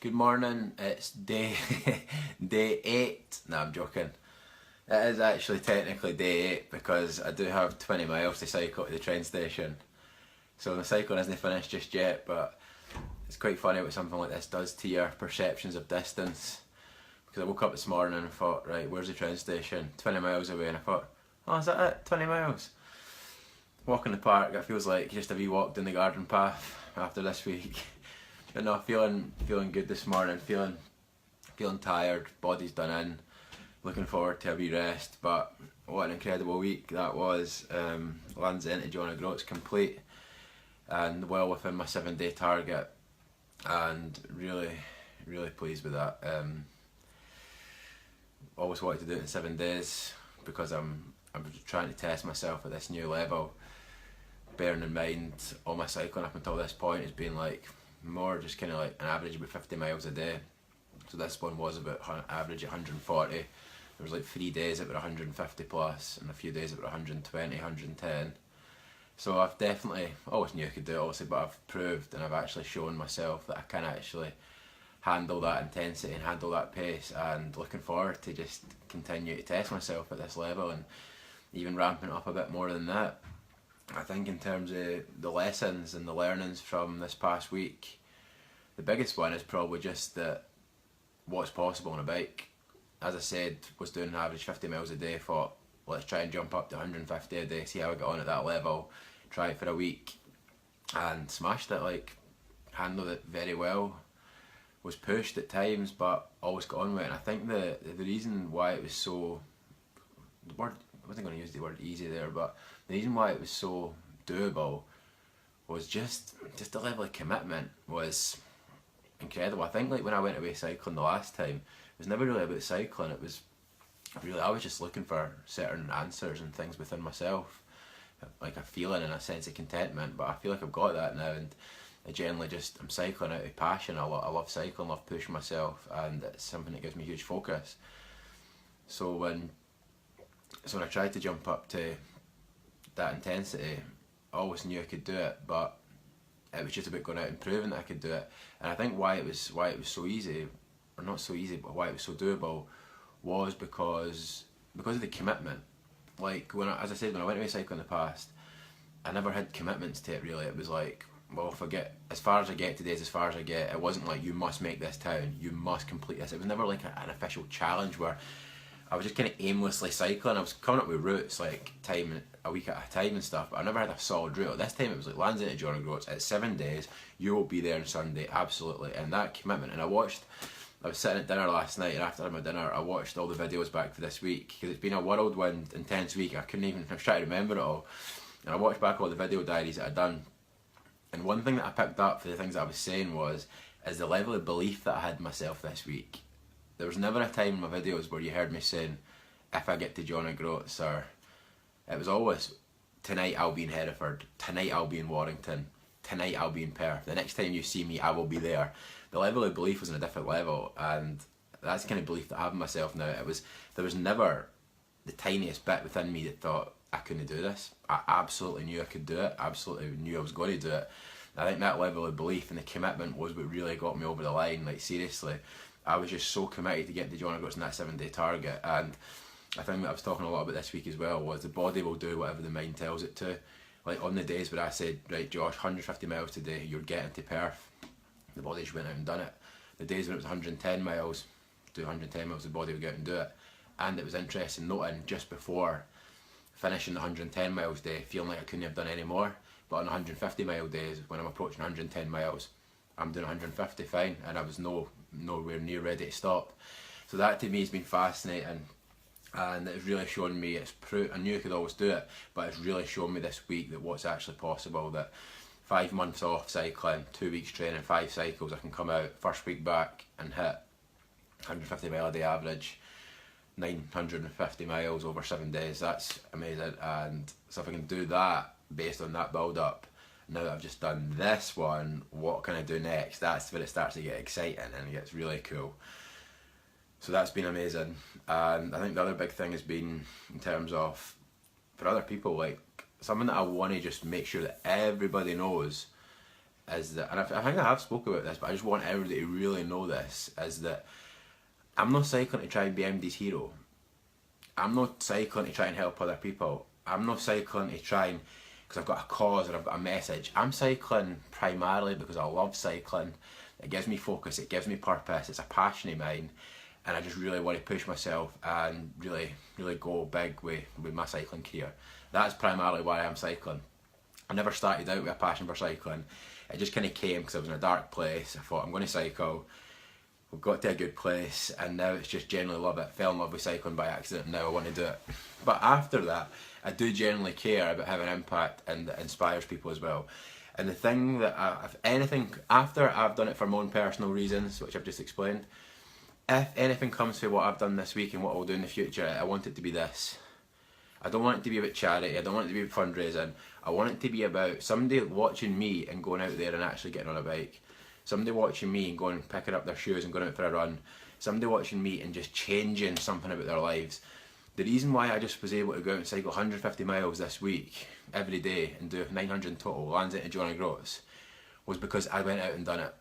Good morning, it's day day 8. No, I'm joking. It is actually technically day 8 because I do have 20 miles to cycle to the train station. So the cycling isn't finished just yet, but it's quite funny what something like this does to your perceptions of distance. Because I woke up this morning and thought, right, where's the train station? 20 miles away, and I thought, oh, is that it? 20 miles? Walk in the park, it feels like just a wee walk down the garden path after this week. But no, feeling good this morning, feeling tired, body's done in, looking forward to a wee rest, but what an incredible week that was. Lanzarote to John O'Groats complete and well within my 7-day target, and really pleased with that. Always wanted to do it in 7 days because I'm trying to test myself at this new level, bearing in mind all my cycling up until this point has been like more just kind of like an average about 50 miles a day. So this one was about average 140. There was like 3 days at about 150 plus and a few days at about 120, 110. So I've definitely, always knew I could do it obviously, but I've proved and I've actually shown myself that I can actually handle that intensity and handle that pace, and looking forward to just continue to test myself at this level and even ramping it up a bit more than that. I think in terms of the lessons and the learnings from this past week, the biggest one is probably just that what's possible on a bike. As I said, was doing an average 50 miles a day, thought let's try and jump up to 150 a day, see how I get on at that level, try it for a week, and smashed it, like handled it very well. Was pushed at times but always got on with it, and I think the reason why it was so, the word, I wasn't going to use the word easy there, but the reason why it was so doable was just the level of commitment was incredible. I think like when I went away cycling the last time, it was never really about cycling, it was really, I was just looking for certain answers and things within myself, like a feeling and a sense of contentment, but I feel like I've got that now, and I generally just, I'm cycling out of passion. I love cycling, love pushing myself, and it's something that gives me huge focus. So when I tried to jump up to that intensity, I always knew I could do it, but it was just about going out and proving that I could do it. And I think why it was so easy, or not so easy, but why it was so doable, was because of the commitment. Like as I said, when I went away cycling in the past, I never had commitments to it really. It was like, well, if I get as far as I get today is as far as I get. It wasn't like you must make this town, you must complete this. It was never like an official challenge where I was just kind of aimlessly cycling. I was coming up with routes, like time a week at a time and stuff, but I never had a solid route. This time it was like Lanzarote to John O'Groats at 7 days, you will be there on Sunday, absolutely, and that commitment. And I was sitting at dinner last night, and after I had my dinner I watched all the videos back for this week, because it's been a whirlwind intense week. I was trying to remember it all, and I watched back all the video diaries that I'd done, and one thing that I picked up for the things that I was saying is the level of belief that I had in myself this week. There was never a time in my videos where you heard me saying, if I get to John O'Groats, or it was always, tonight I'll be in Hereford, tonight I'll be in Warrington, tonight I'll be in Perth, the next time you see me I will be there. The level of belief was on a different level, and that's the kind of belief that I have in myself now. There was never the tiniest bit within me that thought I couldn't do this. I absolutely knew I could do it, absolutely knew I was going to do it. I think that level of belief and the commitment was what really got me over the line. Like seriously, I was just so committed to get to John O'Groats in that 7-day target. And I think that I was talking a lot about this week as well, was the body will do whatever the mind tells it to. Like on the days where I said, right Josh, 150 miles today, you're getting to Perth, the body just went out and done it. The days when it was 110 miles, do 110 miles, the body would go out and do it. And it was interesting noting just before finishing the 110 miles day, feeling like I couldn't have done any more, but on 150 mile days, when I'm approaching 110 miles, I'm doing 150 fine, and I was nowhere near ready to stop. So that to me has been fascinating, and it's really shown me, I knew I could always do it, but it's really shown me this week that what's actually possible, that 5 months off cycling, 2 weeks training, 5 cycles, I can come out first week back and hit 150 mile a day average, 950 miles over 7 days. That's amazing. And so if I can do that based on that build up, now that I've just done this one, what can I do next? That's where it starts to get exciting and it gets really cool. So that's been amazing. And I think the other big thing has been in terms of, for other people, like something that I want to just make sure that everybody knows is that, and I think I have spoke about this, but I just want everybody to really know this, is that I'm not cycling to try and be MD's hero. I'm not cycling to try and help other people. I'm not cycling to try and, because I've got a cause or I've got a message. I'm cycling primarily because I love cycling. It gives me focus, it gives me purpose, it's a passion of mine, and I just really want to push myself and really go big with my cycling career. That's primarily why I'm cycling. I never started out with a passion for cycling. It just kind of came because I was in a dark place. I thought, I'm going to cycle. We've got to a good place, and now it's just generally love it. Fell in love with cycling by accident, and now I want to do it. But after that, I do generally care about having an impact and that inspires people as well. And the thing that, if anything, after I've done it for my own personal reasons, which I've just explained, if anything comes to what I've done this week and what I'll do in the future, I want it to be this. I don't want it to be about charity, I don't want it to be about fundraising. I want it to be about somebody watching me and going out there and actually getting on a bike. Somebody watching me and going and picking up their shoes and going out for a run. Somebody watching me and just changing something about their lives. The reason why I just was able to go out and cycle 150 miles this week, every day, and do 900 in total, Lansing to Johnny Gross, was because I went out and done it.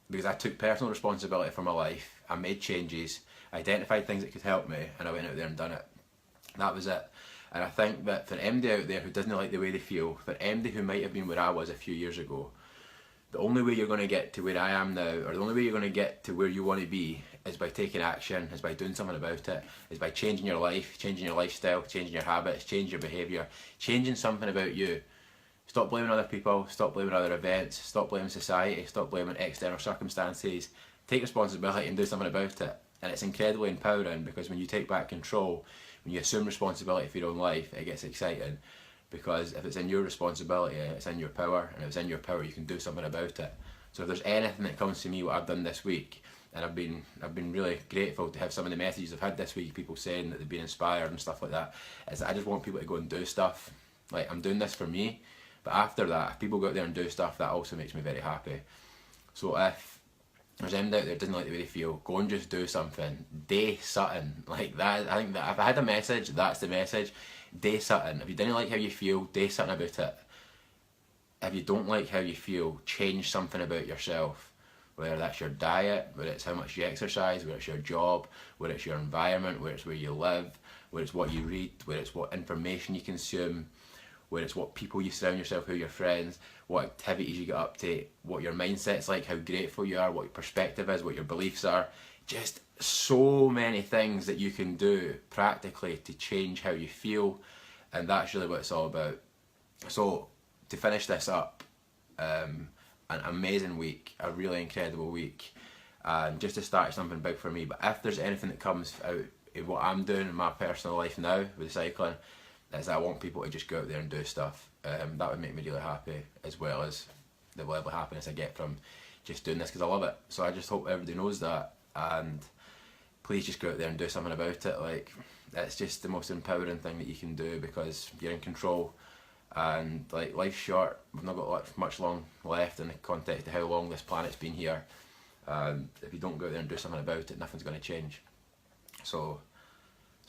Because I took personal responsibility for my life, I made changes, I identified things that could help me, and I went out there and done it. That was it. And I think that for MD out there who doesn't like the way they feel, for MD who might have been where I was a few years ago, the only way you're going to get to where I am now, or the only way you're going to get to where you want to be, is by taking action, is by doing something about it, is by changing your life, changing your lifestyle, changing your habits, changing your behaviour, changing something about you. Stop blaming other people, stop blaming other events, stop blaming society, stop blaming external circumstances. Take responsibility and do something about it. And it's incredibly empowering, because when you take back control, when you assume responsibility for your own life, it gets exciting. Because if it's in your responsibility, it's in your power, and if it's in your power, you can do something about it. So if there's anything that comes to me, what I've done this week, and I've been really grateful to have some of the messages I've had this week, people saying that they've been inspired and stuff like that, is that I just want people to go and do stuff. Like, I'm doing this for me, but after that, if people go out there and do stuff, that also makes me very happy. So if there's anybody out there that doesn't like the way they feel, go and just do something. Do something. Like that, I think that if I had a message, that's the message. Do something. If you didn't like how you feel, do something about it. If you don't like how you feel, change something about yourself. Whether that's your diet, whether it's how much you exercise, whether it's your job, whether it's your environment, whether it's where you live, whether it's what you read, whether it's what information you consume, whether it's what people you surround yourself with, who your friends, what activities you get up to, what your mindset's like, how grateful you are, what your perspective is, what your beliefs are. Just so many things that you can do practically to change how you feel, and that's really what it's all about. So to finish this up, an amazing week, a really incredible week, and just to start something big for me. But if there's anything that comes out in what I'm doing in my personal life now with cycling, is I want people to just go out there and do stuff. That would make me really happy, as well as the level of happiness I get from just doing this, because I love it. So I just hope everybody knows that, and please just go out there and do something about it. Like, it's just the most empowering thing that you can do, because you're in control. And like, life's short, we've not got much long left in the context of how long this planet's been here, and if you don't go out there and do something about it, nothing's going to change. So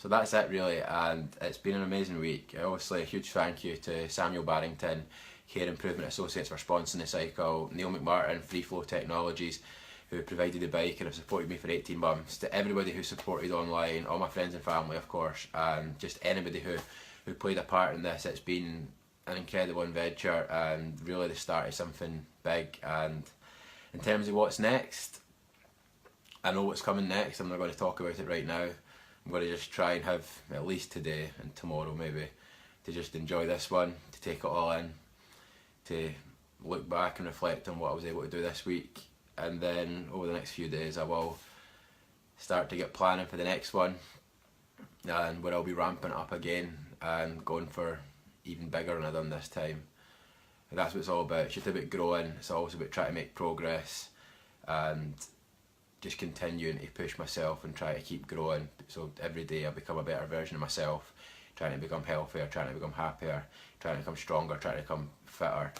that's it really, and it's been an amazing week. Obviously a huge thank you to Samuel Barrington, Care Improvement Associates, for sponsoring the cycle, Neil McMartin, Free Flow Technologies, who provided the bike and have supported me for 18 months, to everybody who supported online, all my friends and family of course, and just anybody who played a part in this. It's been an incredible adventure, and really the start of something big. And in terms of what's next, I know what's coming next. I'm not going to talk about it right now. I'm going to just try and have at least today and tomorrow maybe to just enjoy this one, to take it all in, to look back and reflect on what I was able to do this week, and then over the next few days I will start to get planning for the next one, and where I'll be ramping it up again and going for even bigger than I've done this time. And that's what it's all about. It's just about growing. It's always about trying to make progress and just continuing to push myself and try to keep growing. So every day I become a better version of myself, trying to become healthier, trying to become happier, trying to become stronger, trying to become fitter,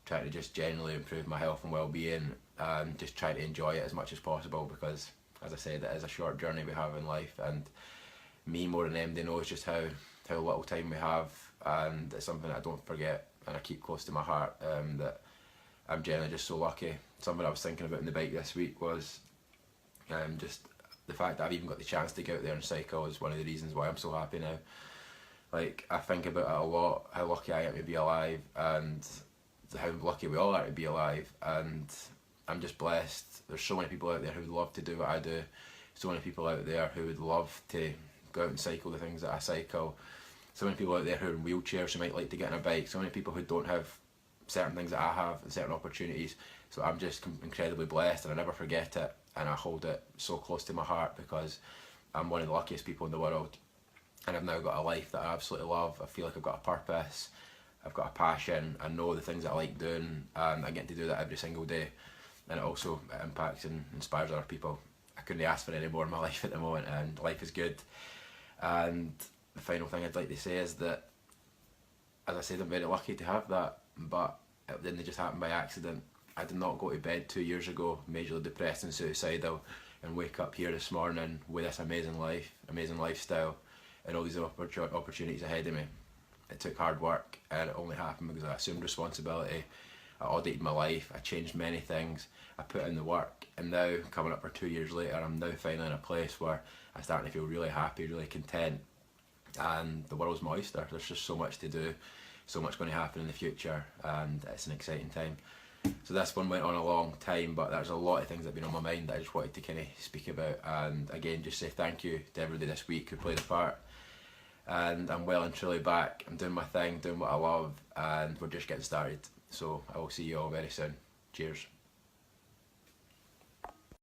trying to just generally improve my health and well-being, and just try to enjoy it as much as possible, because as I said, it is a short journey we have in life, and me more than MD knows just how little time we have, and it's something that I don't forget and I keep close to my heart, that I'm generally just so lucky. Something I was thinking about in the bike this week was just the fact that I've even got the chance to get out there and cycle is one of the reasons why I'm so happy now. Like, I think about it a lot, how lucky I am to be alive, and how lucky we all are to be alive, and I'm just blessed. There's so many people out there who would love to do what I do, so many people out there who would love to go out and cycle the things that I cycle, so many people out there who are in wheelchairs who might like to get on a bike, so many people who don't have certain things that I have and certain opportunities. So I'm just incredibly blessed, and I never forget it, and I hold it so close to my heart because I'm one of the luckiest people in the world, and I've now got a life that I absolutely love. I feel like I've got a purpose, I've got a passion, I know the things that I like doing, and I get to do that every single day, and it also impacts and inspires other people. I couldn't ask for any more in my life at the moment, and life is good. And the final thing I'd like to say is that, as I said, I'm very lucky to have that, but it didn't just happen by accident. I did not go to bed 2 years ago majorly depressed and suicidal and wake up here this morning with this amazing life, amazing lifestyle, and all these opportunities ahead of me. It took hard work, and it only happened because I assumed responsibility. I audited my life, I changed many things, I put in the work, and now, coming up for 2 years later, I'm now finally in a place where I'm starting to feel really happy, really content, and the world's my oyster. There's just so much to do, so much going to happen in the future, and it's an exciting time. So this one went on a long time, but there's a lot of things that have been on my mind that I just wanted to kind of speak about, and again just say thank you to everybody this week who played a part. And I'm well and truly back. I'm doing my thing, doing what I love, and we're just getting started. So I will see you all very soon. Cheers.